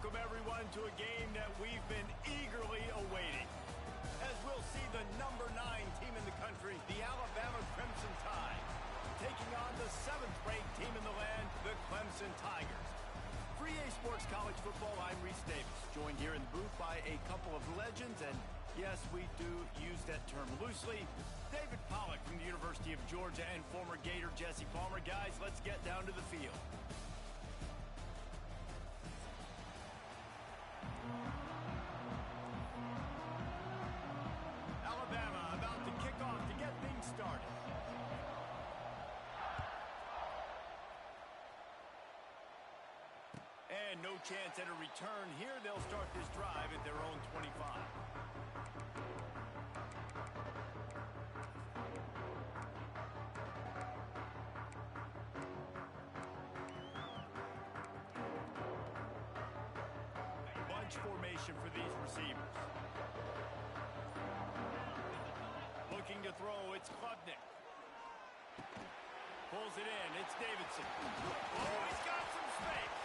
welcome everyone to a game that we've been eagerly awaiting. As we'll see the number 9 team in the country, the Alabama Crimson Tide, taking on the 7th-ranked team in the land, the Clemson Tigers. For EA Sports College Football, I'm Reese Davis, joined here in the booth by a couple of legends, and yes, we do use that term loosely. David Pollack from the University of Georgia and former Gator Jesse Palmer. Guys, let's get down to the field. Alabama about to kick off to get things started. And no chance at a return here. They'll start this drive at their own 25. Bunch formation for these receivers. Looking to throw, it's Klubnik. Pulls it in, it's Davidson. Oh, he's got some space.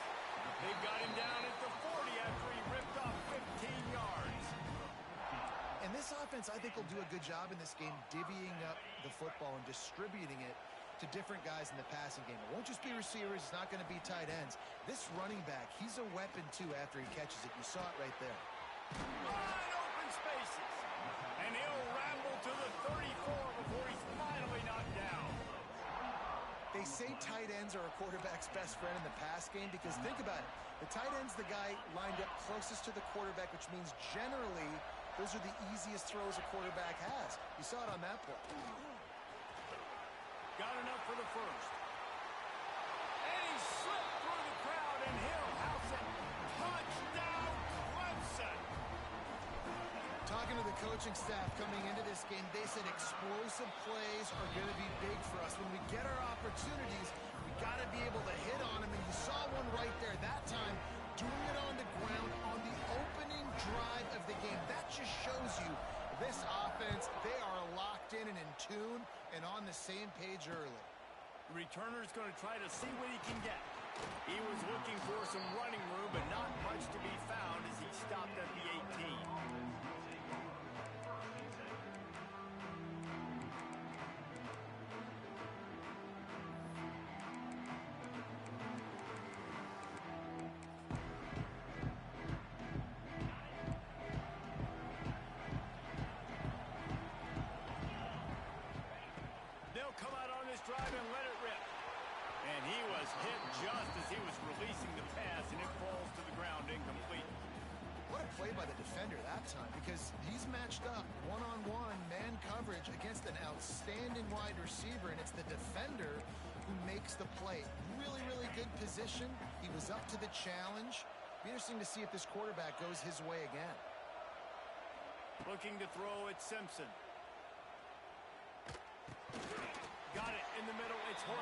They've got him down at the 40 after he ripped off 15 yards. And this offense, I think, will do a good job in this game divvying up the football and distributing it to different guys in the passing game. It won't just be receivers. It's not going to be tight ends. This running back, he's a weapon, too, after he catches it. You saw it right there. Wide open spaces. And he'll ramble to the 34 before he's finally knocked down. They say tight ends are a quarterback's best friend in the pass game because think about it. The tight end's the guy lined up closest to the quarterback, which means generally those are the easiest throws a quarterback has. You saw it on that play. Got enough for the first. And he slipped through the crowd, and he'll house it. Touchdown, Clemson! Talking to the coaching staff coming into this game, they said explosive plays are going to be big for us. When we get our opportunities, we got to be able to hit on them, and you saw one right there that time, doing it on the ground on the opening drive of the game. That just shows you this offense, they are locked in and in tune and on the same page early. The returner's going to try to see what he can get. He was looking for some running room, but not much to be found as he stopped at the 18. They'll come out on this drive and let it rip. And he was hit just as he was releasing the pass, and it falls to the ground incomplete. What a play by the defender that time, because he's matched up one-on-one man coverage against an outstanding wide receiver, and it's the defender who makes the play. Really, really good position. He was up to the challenge. Be interesting to see if this quarterback goes his way again. Looking to throw at Simpson. Got it in the middle. It's Horton.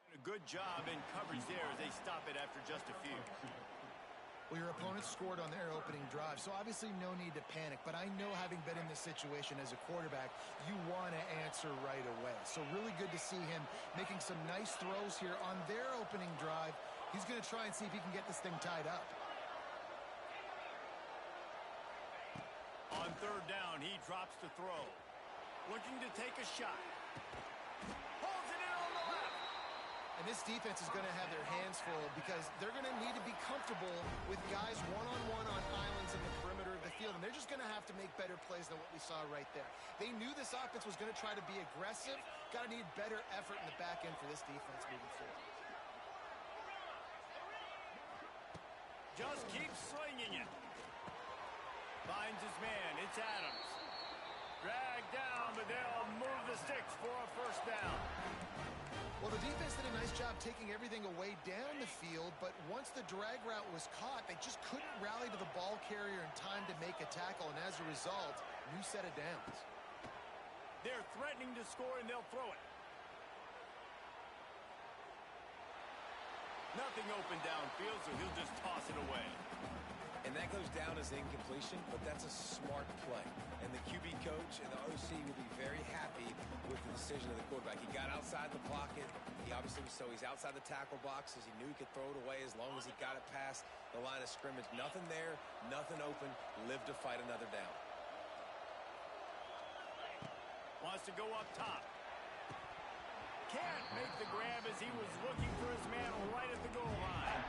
A good job in coverage there as they stop it after just a few. Well, your opponent scored on their opening drive, so obviously no need to panic. But I know, having been in this situation as a quarterback, you want to answer right away. So really good to see him making some nice throws here on their opening drive. He's going to try and see if he can get this thing tied up. On third down, he drops to throw. Looking to take a shot. Holds it in on the left. And this defense is going to have their hands full because they're going to need to be comfortable with guys one-on-one on islands in the perimeter of the field. And they're just going to have to make better plays than what we saw right there. They knew this offense was going to try to be aggressive. Got to need better effort in the back end for this defense moving forward. Just keeps slinging it. Finds his man. It's Adams. Dragged down, but they'll move the sticks for a first down. Well, the defense did a nice job taking everything away down the field, but once the drag route was caught, they just couldn't rally to the ball carrier in time to make a tackle, and as a result, new set of downs. They're threatening to score, and they'll throw it. Nothing open downfield, so he'll just toss it away. And that goes down as incompletion, but that's a smart play. And the QB coach and the OC will be very happy with the decision of the quarterback. He got outside the pocket. He obviously was he's outside the tackle boxes. He knew he could throw it away as long as he got it past the line of scrimmage. Nothing there, nothing open. Live to fight another down. Wants to go up top. Can't make the grab as he was looking for his man right at the goal line.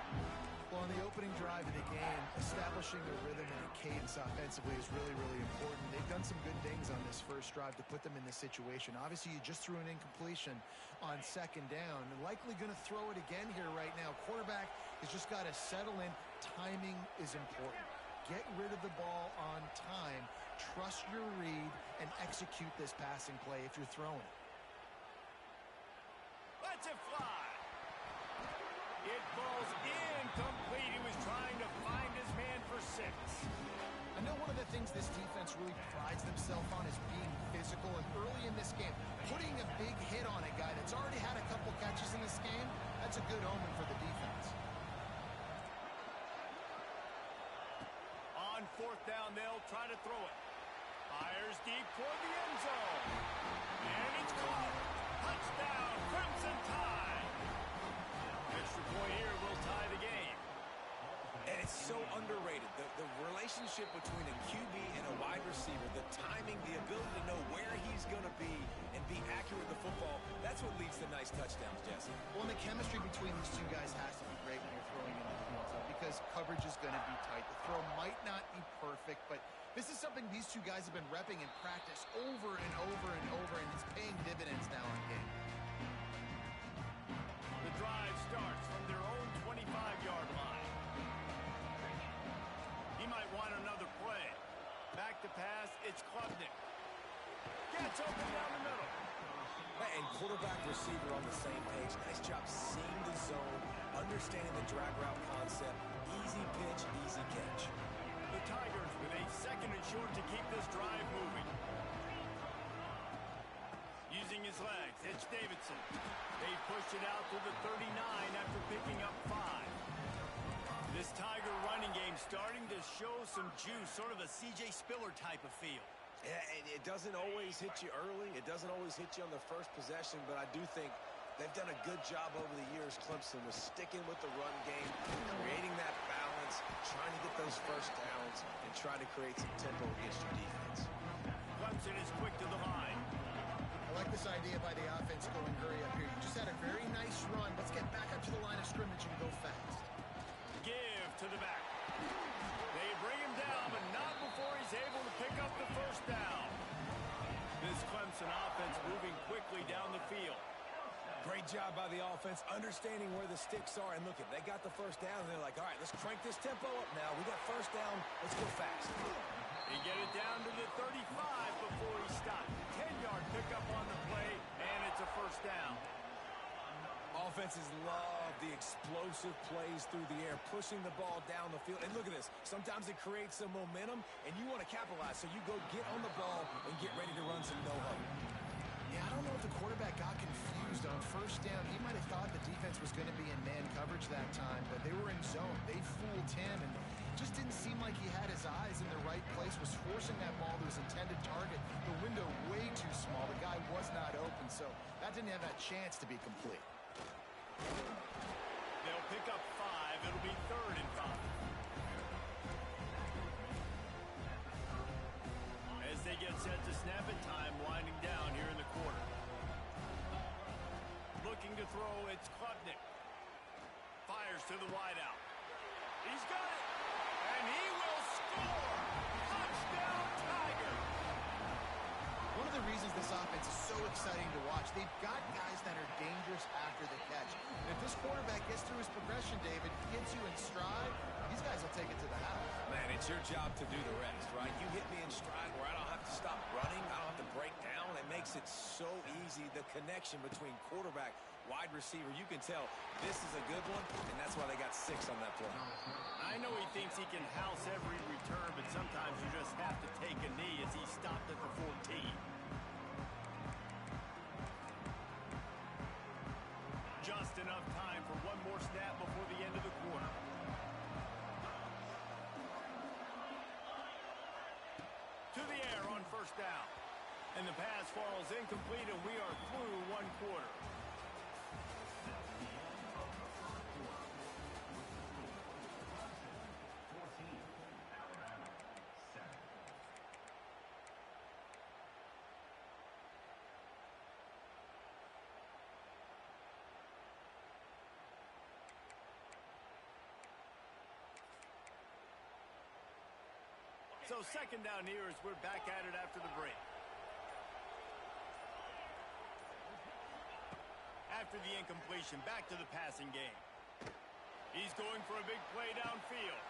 Well, on the opening drive of the game, establishing a rhythm and a cadence offensively is really, really important. They've done some good things on this first drive to put them in this situation. Obviously, you just threw an incompletion on second down. Likely going to throw it again here right now. Quarterback has just got to settle in. Timing is important. Get rid of the ball on time. Trust your read and execute this passing play if you're throwing it. Let's it fly. It falls incomplete. He was trying to find his man for 6. I know one of the things this defense really prides themselves on is being physical, and early in this game, putting a big hit on a guy that's already had a couple catches in this game, that's a good omen for the defense. On fourth down, they'll try to throw it. Fires deep toward the end zone. And it's caught. Touchdown, Crimson Tide. Extra point here will tie the game. And it's so underrated. The relationship between a QB and a wide receiver, the timing, the ability to know where he's going to be and be accurate with the football, that's what leads to nice touchdowns, Jesse. Well, and the chemistry between these two guys has to be great when you're throwing in the field zone because coverage is going to be tight. The throw might not be perfect, but this is something these two guys have been repping in practice over and over and over, and it's paying dividends now in game. The drive starts from their own 25-yard line. He might want another play. Back to pass, it's Klubnik. Gets open down the middle. And quarterback receiver on the same page. Nice job seeing the zone, understanding the drag route concept. Easy pitch, easy catch. The Tigers with a second and short to keep this drive moving. Using his legs, it's Davidson. They pushed it out to the 39 after picking up 5. This Tiger running game starting to show some juice, sort of a C.J. Spiller type of feel. Yeah, it doesn't always hit you early. It doesn't always hit you on the first possession, but I do think they've done a good job over the years, Clemson, with sticking with the run game, creating that balance, trying to get those first downs, and trying to create some tempo against your defense. Clemson is quick to the line. I like this idea by the offense going hurry up here. You just had a very nice run. Let's get back up to the line of scrimmage and go fast. Give to the back. They bring him down, but not before he's able to pick up the first down. This Clemson offense moving quickly down the field. Great job by the offense, understanding where the sticks are. And look, they got the first down, and they're like, all right, let's crank this tempo up now. We got first down. Let's go fast. They get it down to the 35 before he stopped. 10-yard pickup on the play, and it's a first down. Offenses love the explosive plays through the air, pushing the ball down the field. And look at this. Sometimes it creates some momentum, and you want to capitalize. So you go get on the ball and get ready to run some no-huddle. Yeah, I don't know if the quarterback got confused on first down. He might have thought the defense was going to be in man coverage that time, but they were in zone. They fooled him, and just didn't seem like he had his eyes in the right place, was forcing that ball to his intended target. The window way too small. The guy was not open, so that didn't have that chance to be complete. They'll pick up 5. It'll be 3rd and 5. As they get set to snap it, time winding down here in the quarter. Looking to throw, it's Klubnik. Fires to the wideout. He's got it, and he will score! Touchdown, Tiger! One of the reasons this offense is so exciting to watch, they've got guys that are dangerous after the catch. And if this quarterback gets through his progression, David, gets you in stride, these guys will take it to the house. Man, it your job to do the rest, right? You hit me in stride where I don't have to stop running. I don't have to break down. It makes it so easy. The connection between quarterback, wide receiver, you can tell this is a good one, and that's why they got 6 on that play. I know he thinks he can house every return, but sometimes you just have to take a knee as he stopped at the 14. Just enough time for one more snap before the end of the quarter. To the air on first down. And the pass falls incomplete, and we are through one quarter. So second down here as we're back at it after the break. After the incompletion, back to the passing game. He's going for a big play downfield.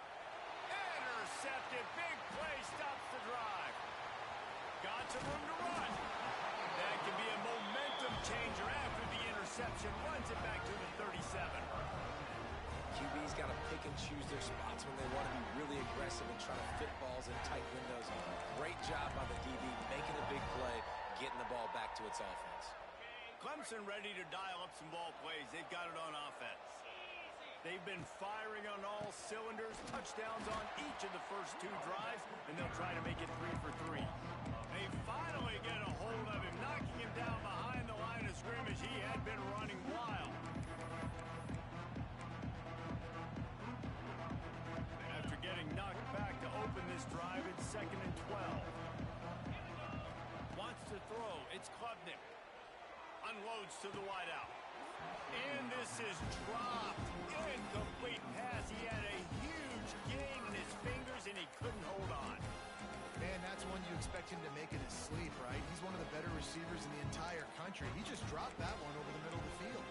Intercepted. Big play stops the drive. Got some room to run. That can be a momentum changer after the interception. Runs it back to the 37. QB's got to pick and choose their spots when they want to be really aggressive and try to fit balls in tight windows. Great job by the DB making a big play, getting the ball back to its offense. Clemson ready to dial up some ball plays. They've got it on offense. They've been firing on all cylinders, touchdowns on each of the first 2 drives, and they'll try to make it 3 for 3. They finally get a hold of him, knocking him down behind the line of scrimmage. He had been running wild. After getting knocked back to open this drive, it's 2nd and 12. Wants to throw. It's Klubnik. Unloads to the wideout. And this is dropped. Incomplete pass. He had a huge gain in his fingers, and he couldn't hold on. Man, that's one you expect him to make in his sleep, right? He's one of the better receivers in the entire country. He just dropped that one over the middle of the field.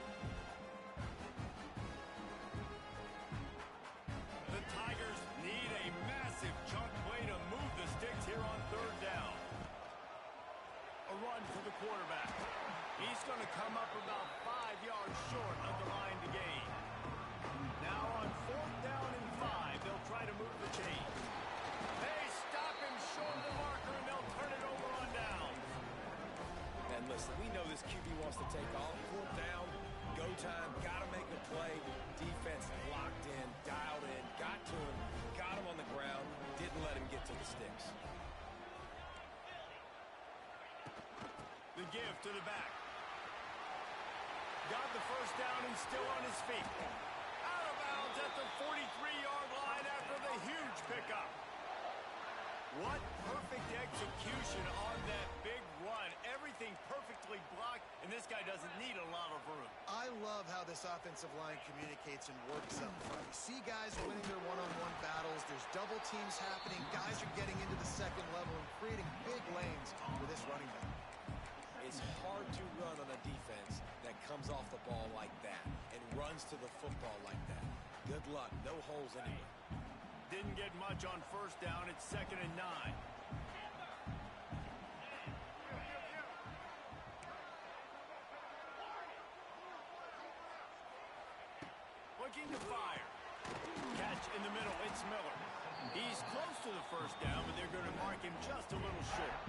The Tigers need a massive chunk play to move the sticks here on 3rd down. A run for the quarterback. He's going to come up about 5 yards short of the line to gain. Now on 4th down and 5, they'll try to move the chain. They stop him short of the marker, and they'll turn it over on downs. And listen, we know this QB wants to take off. 4th down, go time, got to make a play. Defense locked in, dialed in, got to him, got him on the ground, didn't let him get to the sticks. The give to the back. Got the first down and still on his feet. Out of bounds at the 43-yard line after the huge pickup. What perfect execution on that big run. Everything perfectly blocked, and this guy doesn't need a lot of room. I love how this offensive line communicates and works up front. You see guys winning their one-on-one battles. There's double teams happening. Guys are getting into the second level and creating big lanes for this running back. It's hard to run on a defense that comes off the ball like that and runs to the football like that. Good luck. No holes anywhere. Didn't get much on first down. It's 2nd and 9. Looking to fire. Catch in the middle. It's Miller. He's close to the first down, but they're going to mark him just a little short.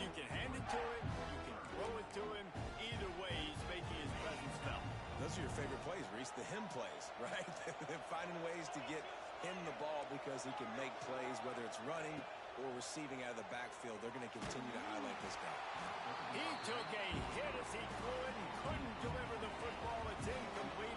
You can hand it to him. You can throw it to him. Either way, he's making his presence felt. Those are your favorite plays, Reese, the him plays, right? They're finding ways to get him the ball because he can make plays, whether it's running or receiving out of the backfield. They're going to continue to highlight this guy. He took a hit as he threw it and couldn't deliver the football. It's incomplete.